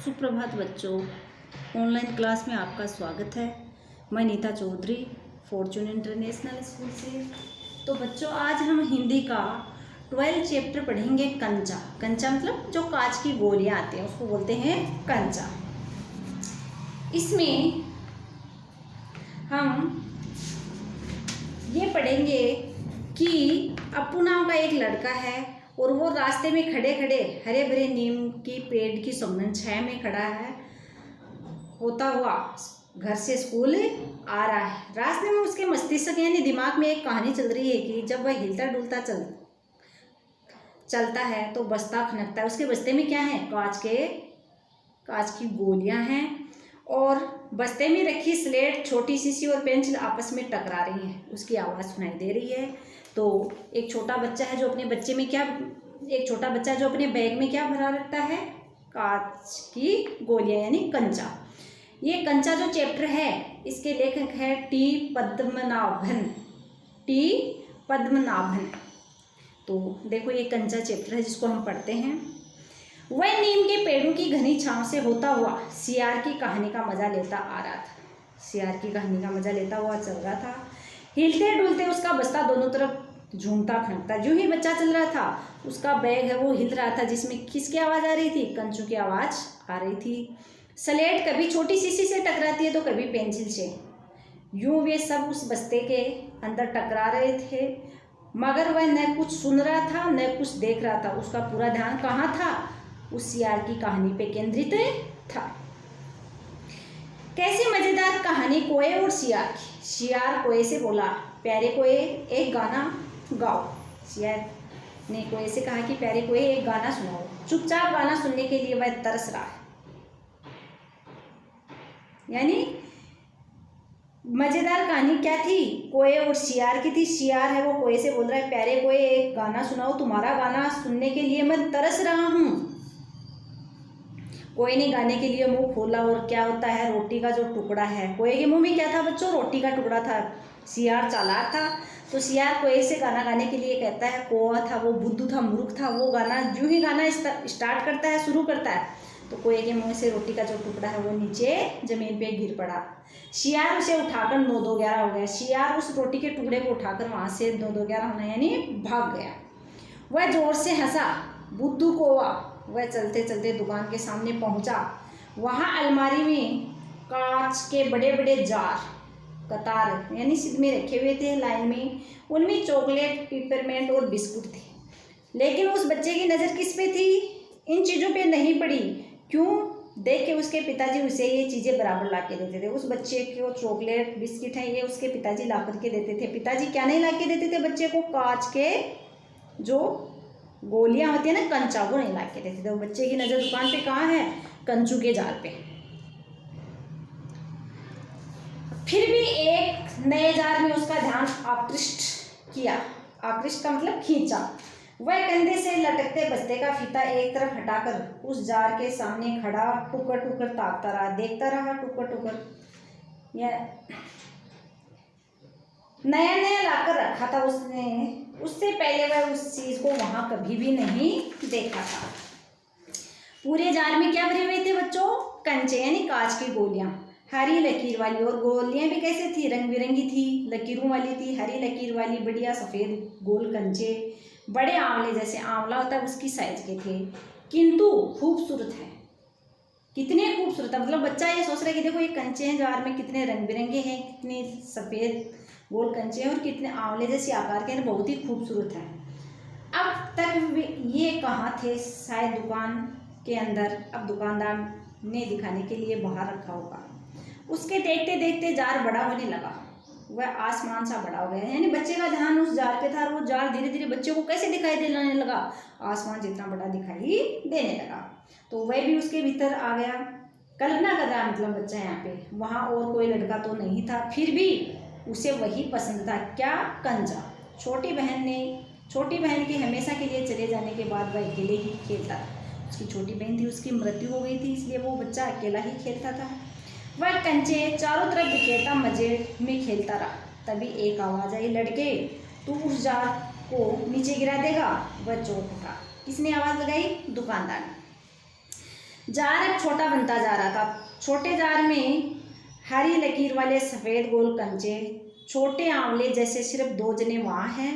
सुप्रभात बच्चों, online class में आपका स्वागत है। मैं Neeta Chaudhary Fortune International School से। तो बच्चों, आज हम हिंदी का 12 चैप्टर पढ़ेंगे। कंचा। कंचा मतलब जो कांच की गोलियां आती हैं उसको बोलते हैं कंचा। इसमें हम ये पढ़ेंगे कि अप्पू नाम का एक लड़का है और वो रास्ते में खड़े खड़े हरे भरे नीम की पेड़ की सुगंध छाया में खड़ा है, होता हुआ घर से स्कूल आ रहा है। रास्ते में उसके मस्तिष्क यानी दिमाग में एक कहानी चल रही है कि जब वह हिलता डुलता चलता है तो बस्ता खनकता है। उसके बस्ते में क्या है? कांच की गोलियां हैं और बस्ते में रखी स्लेट, छोटी शीशी और पेंसिल आपस में टकरा रही हैं। उसकी आवाज़ सुनाई दे रही है। तो एक छोटा बच्चा है जो अपने बैग में क्या भरा रखता है? कांच की गोलियां यानी कंचा। ये कंचा जो चैप्टर है इसके लेखक है टी पद्मनाभन। तो देखो, ये कंचा चैप्टर है जिसको हम पढ़ते हैं। वह नीम के पेड़ों की घनी छांव से होता हुआ सियार की कहानी का मजा लेता आ रहा था। सियार की कहानी का मजा लेता हुआ चल रहा था। हिलते डुलते उसका बस्ता दोनों तरफ झूमता खनकता। जो ही बच्चा चल रहा था उसका बैग है वो हिल रहा था, जिसमें किसकी आवाज़ आ रही थी? कंचू की आवाज़ आ रही थी। स्लेट कभी छोटी शीशी से टकराती है तो कभी पेंसिल से। यूं वे सब उस बस्ते के अंदर टकरा रहे थे, मगर वह न कुछ सुन रहा था न कुछ देख रहा था। उसका पूरा ध्यान कहाँ था? उस सियार की कहानी पे केंद्रित था। कैसी मजेदार कहानी कोए और सियार की। सियार कोए से बोला, प्यारे कोए एक गाना गाओ। सियार ने कोए से कहा कि प्यारे कोए एक गाना सुनाओ। चुपचाप गाना सुनने के लिए वह तरस रहा है। यानी मजेदार कहानी क्या थी? कोए और सियार की थी। सियार है वो कोए से बोल रहा है, प्यारे कोए एक गाना सुनाओ, तुम्हारा गाना सुनने के लिए मैं तरस रहा हूँ। कोए ने गाने के लिए मुंह खोला और क्या होता है? रोटी का जो टुकड़ा है, कोए के मुंह में क्या था बच्चों? रोटी का टुकड़ा था। सियार चालाक था तो सियार कोए से गाना गाने के लिए कहता है। कोआ था वो बुद्धू था, मूर्ख था। वो गाना जो ही गाना स्टार्ट करता है, शुरू करता है, तो कोए के मुंह से रोटी का जो टुकड़ा है वो नीचे जमीन पे गिर पड़ा। सियार उसे उठाकर 9-2-11 हो गया। सियार उस रोटी के टुकड़े को उठाकर वहाँ से 9-2-11 होना यानी भाग गया। वह जोर से हंसा। बुद्धू कौआ। वह चलते चलते दुकान के सामने पहुंचा। वहाँ अलमारी में कांच के बड़े बड़े जार कतार यानी सिद्ध में रखे हुए थे, लाइन में। उनमें चॉकलेट, पिपरमेंट और बिस्कुट थे। लेकिन उस बच्चे की नज़र किस पे थी? इन चीज़ों पे नहीं पड़ी। क्यों? देख के उसके पिताजी उसे ये चीज़ें बराबर ला के देते थे। उस बच्चे को चॉकलेट, बिस्किट है ये उसके पिताजी ला करके देते थे। पिताजी क्या नहीं ला के देते थे बच्चे को? कांच के जो गोलियां होती है ना, कंचा, वो नहीं ला के देते थे। वो बच्चे की नज़र दुकान पे कहाँ है? कंचू के जार पे। फिर भी एक नए जार में उसका ध्यान आकृष्ट किया। आकृष्ट का मतलब खींचा। वह कंधे से लटकते बस्ते का फीता एक तरफ हटाकर उस जार के सामने खड़ा टुकर टुकर ताकता रहा, देखता रहा टुकर टुकर। यह नया नया लाकर रखा था उसने। उससे पहले वह उस चीज़ को वहाँ कभी भी नहीं देखा था। पूरे जार में क्या भरे हुए थे बच्चों? कंचे यानी कांच की गोलियां, हरी लकीर वाली। और गोलियां भी कैसे थी? रंग बिरंगी थी, लकीरों वाली थी। हरी लकीर वाली बढ़िया सफ़ेद गोल कंचे, बड़े आंवले जैसे आंवला होता है उसकी साइज के थे, किंतु खूबसूरत है। कितने खूबसूरत है, मतलब बच्चा ये सोच रहा है कि देखो ये कंचे हैं जार में, कितने रंग बिरंगे हैं, कितने सफ़ेद गोल कंचे हैं और कितने आंवले जैसे आकार के हैं, बहुत ही खूबसूरत है। अब तक ये कहाँ थे? शायद दुकान के अंदर। अब दुकानदार ने दिखाने के लिए बाहर रखा होगा। उसके देखते देखते जार बड़ा होने लगा। वह आसमान सा बड़ा हो गया। यानी बच्चे का ध्यान उस जार पे था और वो जार धीरे धीरे बच्चे को कैसे दिखाई देने लगा? आसमान जितना बड़ा दिखाई देने लगा। तो वह भी उसके भीतर आ गया। कल्पना कर रहा मतलब बच्चा यहाँ पे। वहाँ और कोई लड़का तो नहीं था, फिर भी उसे वही पसंद था। क्या? कंचा। छोटी बहन के हमेशा के लिए चले जाने के बाद वह अकेले ही खेलता था। उसकी छोटी बहन थी, उसकी मृत्यु हो गई थी, इसलिए वो बच्चा अकेला ही खेलता था। वह कंचे चारों तरफ बिखेरता मजे में खेलता रहा। तभी एक आवाज़ आई, लड़के तू उस जार को नीचे गिरा देगा। वह चौंक उठा। किसने आवाज़ लगाई? दुकानदार ने। जार अब छोटा बनता जा रहा था। छोटे जार में हरी लकीर वाले सफ़ेद गोल कंचे, छोटे आंवले जैसे सिर्फ 2 जने वहाँ हैं,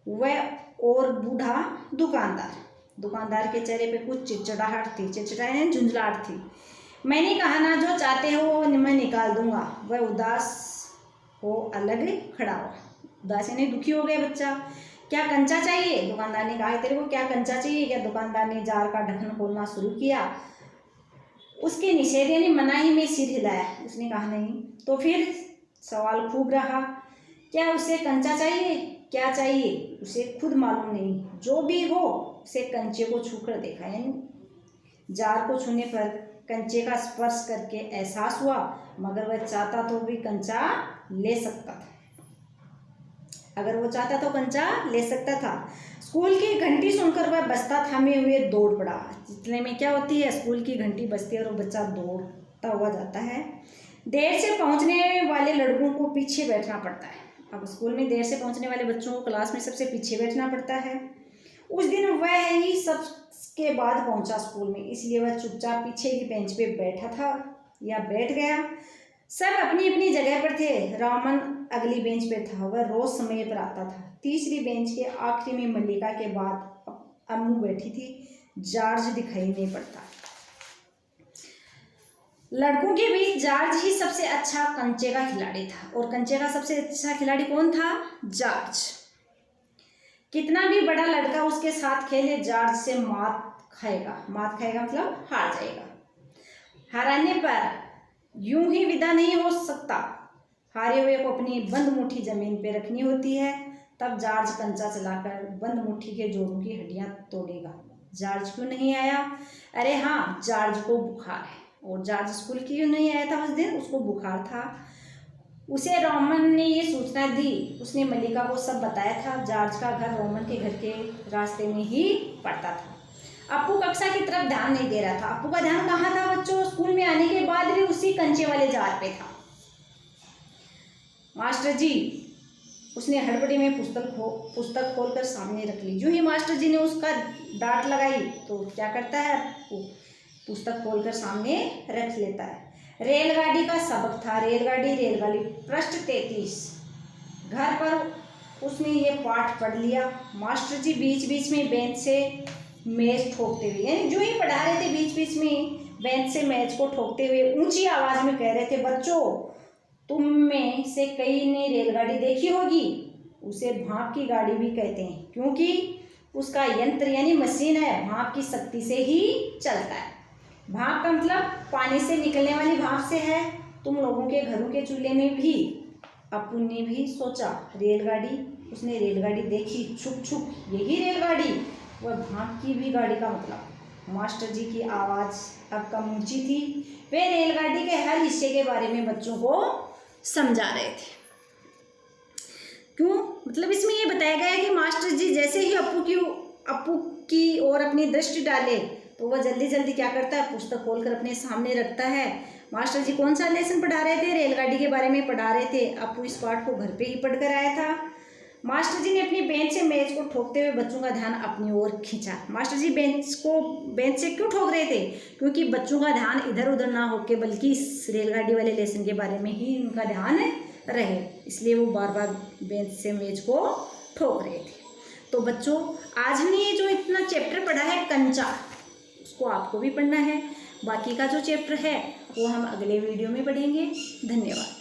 वह और बूढ़ा दुकानदार के चेहरे पे कुछ चिड़चिड़ाहट थी। चिड़चिड़ाहट झुंझलाहट थी। मैंने कहा ना, जो चाहते हो वो मैं निकाल दूंगा। वह उदास हो अलग खड़ा हुआ। उदास यानी दुखी हो गया बच्चा। क्या कंचा चाहिए? दुकानदार ने कहा, तेरे को क्या कंचा चाहिए क्या? दुकानदार ने जार का ढक्कन खोलना शुरू किया। उसके निषेध यानी मनाही में सिर हिलाया। उसने कहा नहीं। तो फिर सवाल खूब रहा, क्या उसे कंचा चाहिए? क्या चाहिए उसे खुद मालूम नहीं। जो भी हो, उसे कंचे को छूकर देखा, यानी जार को छूने पर कंचे का स्पर्श करके एहसास हुआ, मगर वह चाहता तो भी कंचा ले सकता था। अगर वो चाहता तो कंचा ले सकता था। स्कूल की घंटी सुनकर वह बस्ता थामे हुए दौड़ पड़ा। इतने में क्या होती है, स्कूल की घंटी बजती है और वो बच्चा दौड़ता हुआ जाता है। देर से पहुंचने वाले लड़कों को पीछे बैठना पड़ता है। अब स्कूल में देर से पहुंचने वाले बच्चों को क्लास में सबसे पीछे बैठना पड़ता है। उस दिन वह ही सबके बाद पहुंचा स्कूल में, इसलिए वह चुपचाप पीछे की बेंच पे बैठा था या बैठ गया। सब अपनी अपनी जगह पर थे। रामन अगली बेंच पे था। वह रोज समय पर आता था। तीसरी बेंच के आखिरी में मल्लिका के बाद अम्मू बैठी थी। जॉर्ज दिखाई नहीं पड़ता। लड़कों के बीच जॉर्ज ही सबसे अच्छा कंचे का खिलाड़ी था। और कंचे का सबसे अच्छा खिलाड़ी कौन था? जॉर्ज। कितना भी बड़ा लड़का उसके साथ खेले, जॉर्ज से मात खाएगा मतलब हार जाएगा। हराने पर यूं ही विदा नहीं हो सकता। हारे हुए को अपनी बंद मुट्ठी जमीन पे रखनी होती है। तब जॉर्ज कंचा चलाकर बंद मुट्ठी के जोड़ों की हड्डियां तोड़ेगा। जॉर्ज क्यों नहीं आया? अरे हाँ, जॉर्ज को बुखार है। और जॉर्ज स्कूल क्यों नहीं आया था उस दिन? उसको बुखार था। उसे रोमन ने ये सूचना दी। उसने मल्लिका को सब बताया था। जॉर्ज का घर रोमन के घर के रास्ते में ही पड़ता था। अप्पू कक्षा की तरफ ध्यान नहीं दे रहा था। अप्पू का ध्यान कहाँ था बच्चों? स्कूल में आने के बाद भी उसी कंचे वाले जार पे था। मास्टर जी, उसने हड़बड़ी में पुस्तक खोलकर सामने रख ली। जो ही मास्टर जी ने उसका डांट लगाई तो क्या करता है, पुस्तक खोलकर सामने रख लेता है। रेलगाड़ी का सबक था। रेलगाड़ी पृष्ठ 33। घर पर उसने ये पाठ पढ़ लिया। मास्टर जी बीच बीच में बेंच से मेज ठोकते हुए, यानी जो ही पढ़ा रहे थे बीच बीच में बेंच से मेज को ठोकते हुए ऊंची आवाज में कह रहे थे, बच्चों तुम में से कई ने रेलगाड़ी देखी होगी। उसे भाप की गाड़ी भी कहते हैं, क्योंकि उसका यंत्र यानी मशीन है, भाप की शक्ति से ही चलता है। भाप का मतलब पानी से निकलने वाली भाप से है। तुम लोगों के घरों के चूल्हे में भी। अप्पू ने भी सोचा रेलगाड़ी। उसने रेलगाड़ी देखी, छुप छुप, यही रेलगाड़ी। वह भाप की भी गाड़ी का मतलब। मास्टर जी की आवाज़ अब कम ऊंची थी। वे रेलगाड़ी के हर हिस्से के बारे में बच्चों को समझा रहे थे। क्यों? मतलब इसमें ये बताया गया है कि मास्टर जी जैसे ही अप्पू की ओर अपनी दृष्टि डाले तो वह जल्दी जल्दी क्या करता है, पुस्तक खोलकर अपने सामने रखता है। मास्टर जी कौन सा लेसन पढ़ा रहे थे? रेलगाड़ी के बारे में पढ़ा रहे थे। अप्पू इस पाठ को घर पे ही पढ़ कर आया था। मास्टर जी ने अपनी बेंच से मेज को ठोकते हुए बच्चों का ध्यान अपनी ओर खींचा। मास्टर जी बेंच से क्यों ठोक रहे थे? क्योंकि बच्चों का ध्यान इधर उधर ना होके बल्कि इस रेलगाड़ी वाले लेसन के बारे में ही उनका ध्यान रहे, इसलिए वो बार बार बेंच से मेज को ठोक रहे थे। तो बच्चों, आज हमने ये जो इतना चैप्टर पढ़ा है कंचा, उसको आपको भी पढ़ना है। बाकी का जो चैप्टर है वो हम अगले वीडियो में पढ़ेंगे। धन्यवाद।